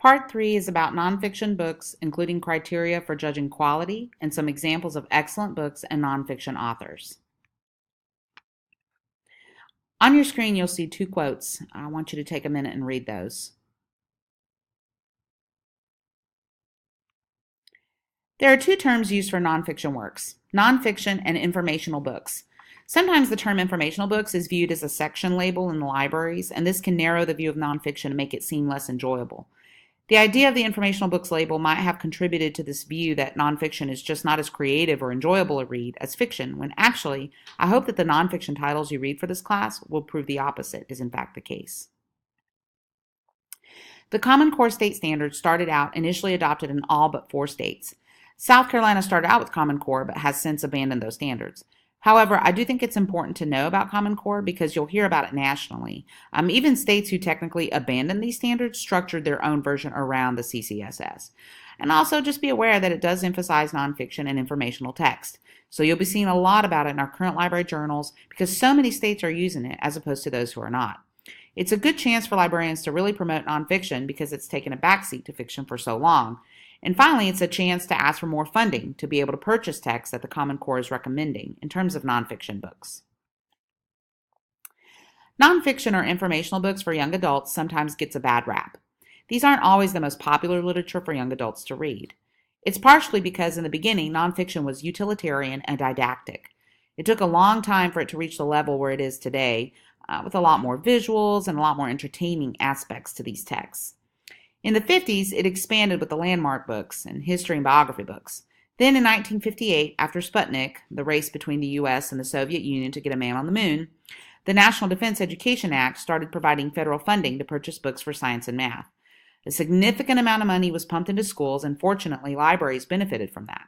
Part 3 is about nonfiction books, including criteria for judging quality and some examples of excellent books and nonfiction authors. On your screen, you'll see two quotes. I want you to take a minute and read those. There are two terms used for nonfiction works: nonfiction and informational books. Sometimes the term informational books is viewed as a section label in the libraries, and this can narrow the view of nonfiction and make it seem less enjoyable. The idea of the informational books label might have contributed to this view that nonfiction is just not as creative or enjoyable a read as fiction, when actually, I hope that the nonfiction titles you read for this class will prove the opposite is in fact the case. The Common Core state standards started out initially adopted in all but 4 states. South Carolina started out with Common Core but has since abandoned those standards. However, I do think it's important to know about Common Core because you'll hear about it nationally. Even states who technically abandoned these standards structured their own version around the CCSS. And also just be aware that it does emphasize nonfiction and informational text. So you'll be seeing a lot about it in our current library journals because so many states are using it as opposed to those who are not. It's a good chance for librarians to really promote nonfiction because it's taken a backseat to fiction for so long. And finally, it's a chance to ask for more funding to be able to purchase texts that the Common Core is recommending in terms of nonfiction books. Nonfiction or informational books for young adults sometimes gets a bad rap. These aren't always the most popular literature for young adults to read. It's partially because in the beginning, nonfiction was utilitarian and didactic. It took a long time for it to reach the level where it is today, with a lot more visuals and a lot more entertaining aspects to these texts. In the 50s, it expanded with the landmark books and history and biography books. Then in 1958, after Sputnik, the race between the U.S. and the Soviet Union to get a man on the moon, the National Defense Education Act started providing federal funding to purchase books for science and math. A significant amount of money was pumped into schools, and fortunately, libraries benefited from that.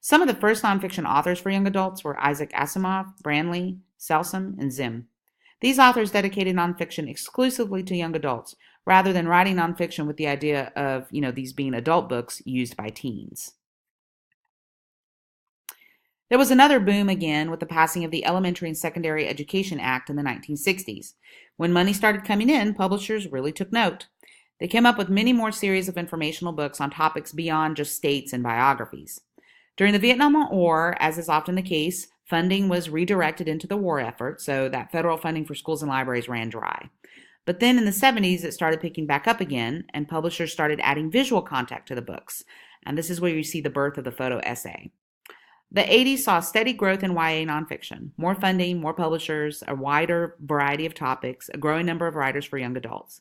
Some of the first nonfiction authors for young adults were Isaac Asimov, Branly, Selsom, and Zim. These authors dedicated nonfiction exclusively to young adults, rather than writing nonfiction with the idea of, these being adult books used by teens. There was another boom again with the passing of the Elementary and Secondary Education Act in the 1960s. When money started coming in, publishers really took note. They came up with many more series of informational books on topics beyond just states and biographies. During the Vietnam War, as is often the case, funding was redirected into the war effort, so that federal funding for schools and libraries ran dry. But then in the 70s, it started picking back up again, and publishers started adding visual content to the books. And this is where you see the birth of the photo essay. The 80s saw steady growth in YA nonfiction, more funding, more publishers, a wider variety of topics, a growing number of writers for young adults.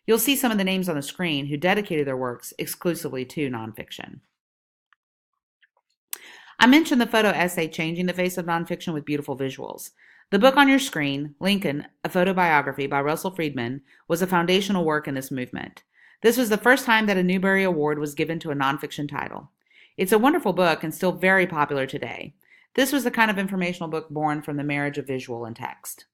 You'll see some of the names on the screen who dedicated their works exclusively to nonfiction. I mentioned the photo essay changing the face of nonfiction with beautiful visuals. The book on your screen, Lincoln, A Photobiography by Russell Friedman, was a foundational work in this movement. This was the first time that a Newbery Award was given to a nonfiction title. It's a wonderful book and still very popular today. This was the kind of informational book born from the marriage of visual and text.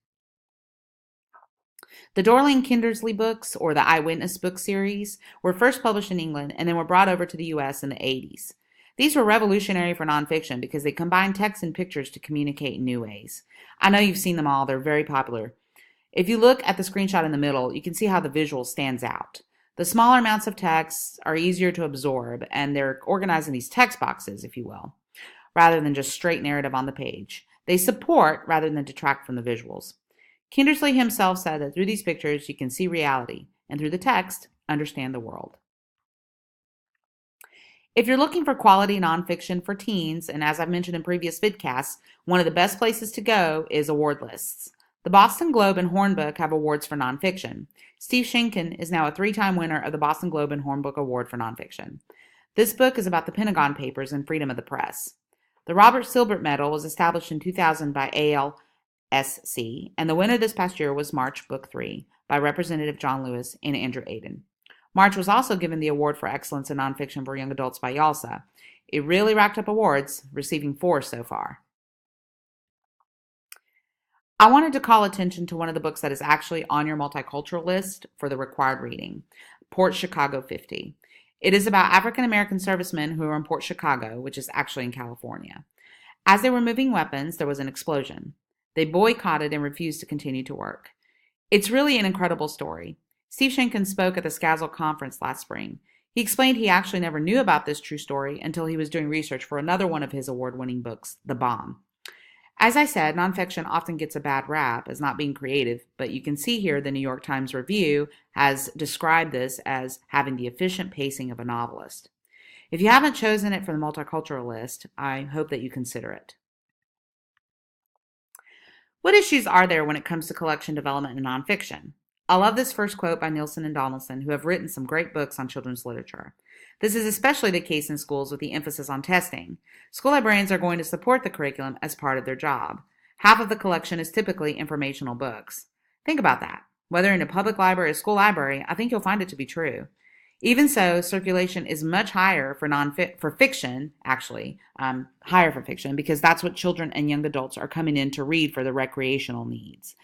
The Dorling Kindersley books, or the Eyewitness book series, were first published in England and then were brought over to the U.S. in the 80s. These were revolutionary for nonfiction because they combined text and pictures to communicate in new ways. I know you've seen them all. They're very popular. If you look at the screenshot in the middle, you can see how the visual stands out. The smaller amounts of text are easier to absorb, and they're organized in these text boxes, if you will, rather than just straight narrative on the page. They support rather than detract from the visuals. Kindersley himself said that through these pictures, you can see reality, and through the text, understand the world. If you're looking for quality nonfiction for teens, and as I've mentioned in previous vidcasts, one of the best places to go is award lists. The Boston Globe and Hornbook have awards for nonfiction. Steve Schenken is now a 3-time winner of the Boston Globe and Hornbook Award for nonfiction. This book is about the Pentagon Papers and freedom of the press. The Robert Silbert Medal was established in 2000 by ALSC, and the winner this past year was March Book 3 by Representative John Lewis and Andrew Aden. March was also given the Award for Excellence in Nonfiction for Young Adults by YALSA. It really racked up awards, receiving 4 so far. I wanted to call attention to one of the books that is actually on your multicultural list for the required reading, Port Chicago 50. It is about African American servicemen who were in Port Chicago, which is actually in California. As they were moving weapons, there was an explosion. They boycotted and refused to continue to work. It's really an incredible story. Steve Schenken spoke at the Skazel conference last spring. He explained he actually never knew about this true story until he was doing research for another one of his award-winning books, The Bomb. As I said, nonfiction often gets a bad rap as not being creative, but you can see here the New York Times Review has described this as having the efficient pacing of a novelist. If you haven't chosen it for the multicultural list, I hope that you consider it. What issues are there when it comes to collection development in nonfiction? I love this first quote by Nielsen and Donaldson, who have written some great books on children's literature. This is especially the case in schools with the emphasis on testing. School librarians are going to support the curriculum as part of their job. Half of the collection is typically informational books. Think about that. Whether in a public library or school library, I think you'll find it to be true. Even so, circulation is much higher for fiction, actually, higher for fiction, because that's what children and young adults are coming in to read for their recreational needs.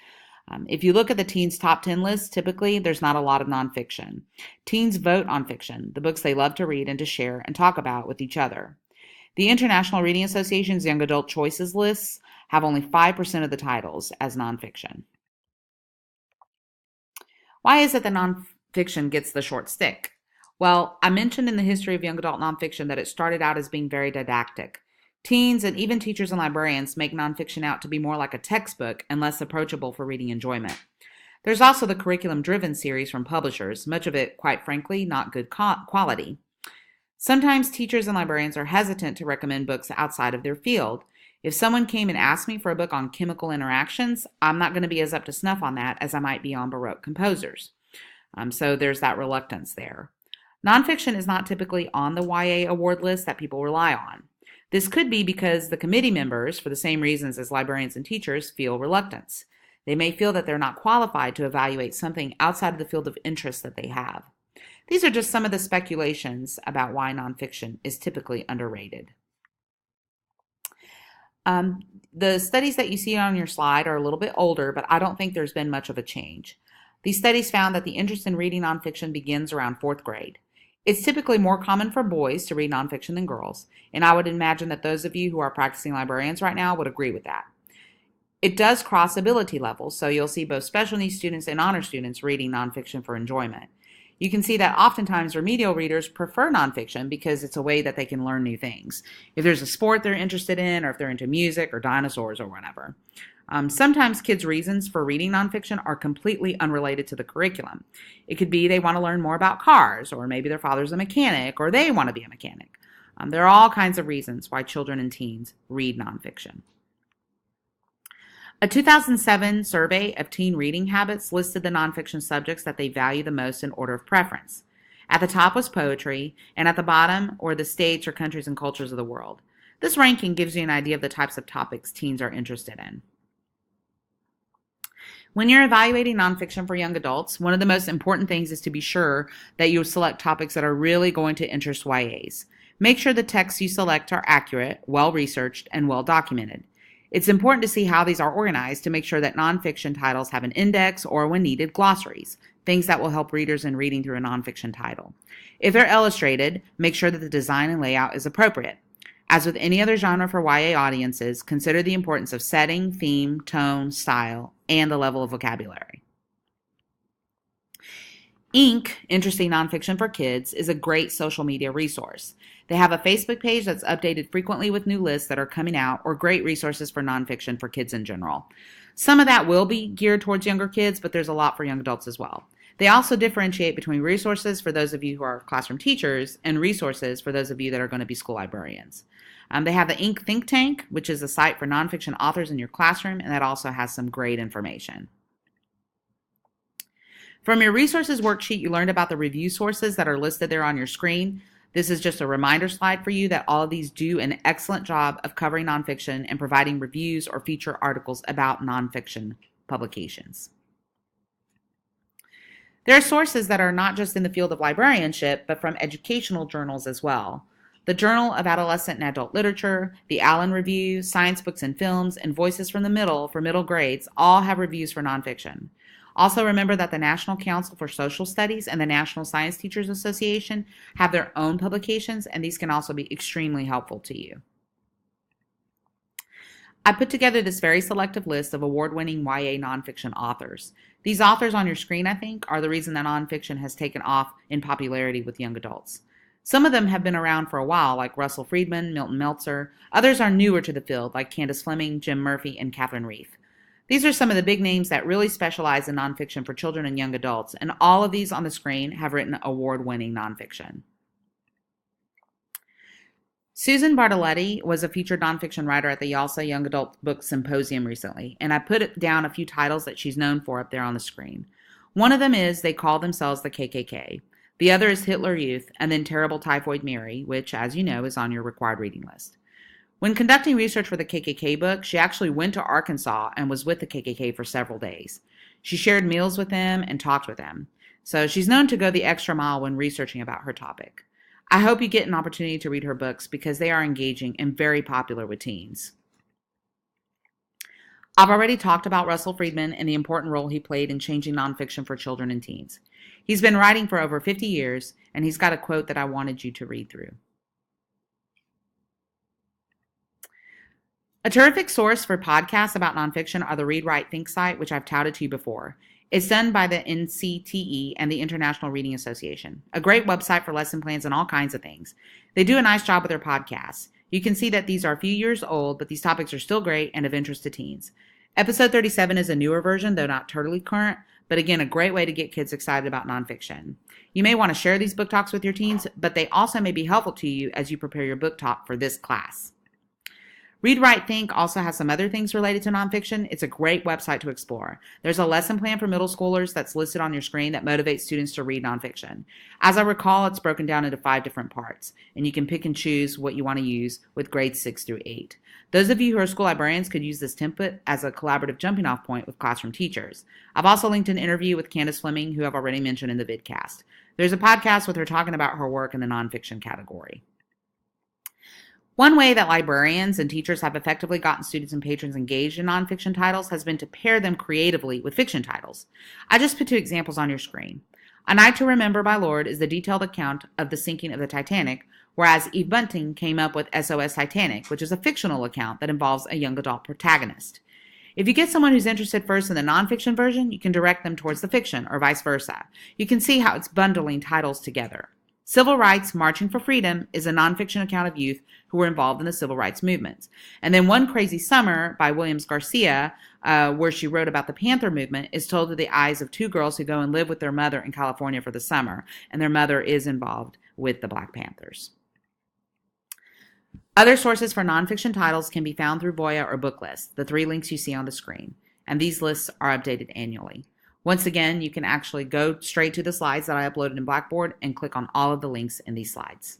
If you look at the teens' top 10 list, typically there's not a lot of nonfiction. Teens vote on fiction, the books they love to read and to share and talk about with each other. The International Reading Association's Young Adult Choices lists have only 5% of the titles as nonfiction. Why is it that nonfiction gets the short stick? Well, I mentioned in the history of young adult nonfiction that it started out as being very didactic. Teens and even teachers and librarians make nonfiction out to be more like a textbook and less approachable for reading enjoyment. There's also the curriculum-driven series from publishers, much of it, quite frankly, not good quality. Sometimes teachers and librarians are hesitant to recommend books outside of their field. If someone came and asked me for a book on chemical interactions, I'm not going to be as up to snuff on that as I might be on Baroque composers. So there's that reluctance there. Nonfiction is not typically on the YA award list that people rely on. This could be because the committee members, for the same reasons as librarians and teachers, feel reluctance. They may feel that they're not qualified to evaluate something outside of the field of interest that they have. These are just some of the speculations about why nonfiction is typically underrated. The studies that you see on your slide are a little bit older, but I don't think there's been much of a change. These studies found that the interest in reading nonfiction begins around 4th grade. It's typically more common for boys to read nonfiction than girls, and I would imagine that those of you who are practicing librarians right now would agree with that. It does cross ability levels, so you'll see both special needs students and honor students reading nonfiction for enjoyment. You can see that oftentimes remedial readers prefer nonfiction because it's a way that they can learn new things. If there's a sport they're interested in, or if they're into music or dinosaurs or whatever. Sometimes kids' reasons for reading nonfiction are completely unrelated to the curriculum. It could be they want to learn more about cars, or maybe their father's a mechanic, or they want to be a mechanic. There are all kinds of reasons why children and teens read nonfiction. A 2007 survey of teen reading habits listed the nonfiction subjects that they value the most in order of preference. At the top was poetry, and at the bottom were the states or countries and cultures of the world. This ranking gives you an idea of the types of topics teens are interested in. When you're evaluating nonfiction for young adults, one of the most important things is to be sure that you select topics that are really going to interest YAs. Make sure the texts you select are accurate, well-researched, and well-documented. It's important to see how these are organized to make sure that nonfiction titles have an index or, when needed, glossaries, things that will help readers in reading through a nonfiction title. If they're illustrated, make sure that the design and layout is appropriate. As with any other genre for YA audiences, consider the importance of setting, theme, tone, style, and the level of vocabulary. Ink, Interesting Nonfiction for Kids, is a great social media resource. They have a Facebook page that's updated frequently with new lists that are coming out, or great resources for nonfiction for kids in general. Some of that will be geared towards younger kids, but there's a lot for young adults as well. They also differentiate between resources for those of you who are classroom teachers and resources for those of you that are going to be school librarians. They have the Ink Think Tank, which is a site for nonfiction authors in your classroom, and that also has some great information. From your resources worksheet, you learned about the review sources that are listed there on your screen. This is just a reminder slide for you that all of these do an excellent job of covering nonfiction and providing reviews or feature articles about nonfiction publications. There are sources that are not just in the field of librarianship, but from educational journals as well. The Journal of Adolescent and Adult Literature, the Allen Review, Science Books and Films, and Voices from the Middle for middle grades all have reviews for nonfiction. Also remember that the National Council for Social Studies and the National Science Teachers Association have their own publications, and these can also be extremely helpful to you. I put together this very selective list of award-winning YA nonfiction authors. These authors on your screen, I think, are the reason that nonfiction has taken off in popularity with young adults. Some of them have been around for a while, like Russell Friedman, Milton Meltzer. Others are newer to the field, like Candace Fleming, Jim Murphy, and Catherine Reif. These are some of the big names that really specialize in nonfiction for children and young adults, and all of these on the screen have written award-winning nonfiction. Susan Bartoletti was a featured nonfiction writer at the YALSA Young Adult Book Symposium recently, and I put down a few titles that she's known for up there on the screen. One of them is They Call Themselves the KKK. The other is Hitler Youth, and then Terrible Typhoid Mary, which, as you know, is on your required reading list. When conducting research for the KKK book, she actually went to Arkansas and was with the KKK for several days. She shared meals with them and talked with them. So she's known to go the extra mile when researching about her topic. I hope you get an opportunity to read her books because they are engaging and very popular with teens. I've already talked about Russell Friedman and the important role he played in changing nonfiction for children and teens. He's been writing for over 50 years, and he's got a quote that I wanted you to read through. A terrific source for podcasts about nonfiction are the Read, Write, Think site, which I've touted to you before. It's done by the NCTE and the International Reading Association, a great website for lesson plans and all kinds of things. They do a nice job with their podcasts. You can see that these are a few years old, but these topics are still great and of interest to teens. Episode 37 is a newer version, though not totally current, but again, a great way to get kids excited about nonfiction. You may want to share these book talks with your teens, but they also may be helpful to you as you prepare your book talk for this class. Read, Write, Think also has some other things related to nonfiction. It's a great website to explore. There's a lesson plan for middle schoolers that's listed on your screen that motivates students to read nonfiction. As I recall, it's broken down into 5 different parts, and you can pick and choose what you want to use with grades 6 through 8. Those of you who are school librarians could use this template as a collaborative jumping off point with classroom teachers. I've also linked an interview with Candace Fleming, who I've already mentioned in the vidcast. There's a podcast with her talking about her work in the nonfiction category. One way that librarians and teachers have effectively gotten students and patrons engaged in nonfiction titles has been to pair them creatively with fiction titles. I just put 2 examples on your screen. A Night to Remember by Lorde is the detailed account of the sinking of the Titanic, whereas Eve Bunting came up with SOS Titanic, which is a fictional account that involves a young adult protagonist. If you get someone who's interested first in the nonfiction version, you can direct them towards the fiction, or vice versa. You can see how it's bundling titles together. Civil Rights Marching for Freedom is a nonfiction account of youth who were involved in the civil rights movements. And then One Crazy Summer by Williams Garcia, where she wrote about the Panther movement, is told through the eyes of 2 girls who go and live with their mother in California for the summer, and their mother is involved with the Black Panthers. Other sources for nonfiction titles can be found through Voya or Booklist, the 3 links you see on the screen, and these lists are updated annually. Once again, you can actually go straight to the slides that I uploaded in Blackboard and click on all of the links in these slides.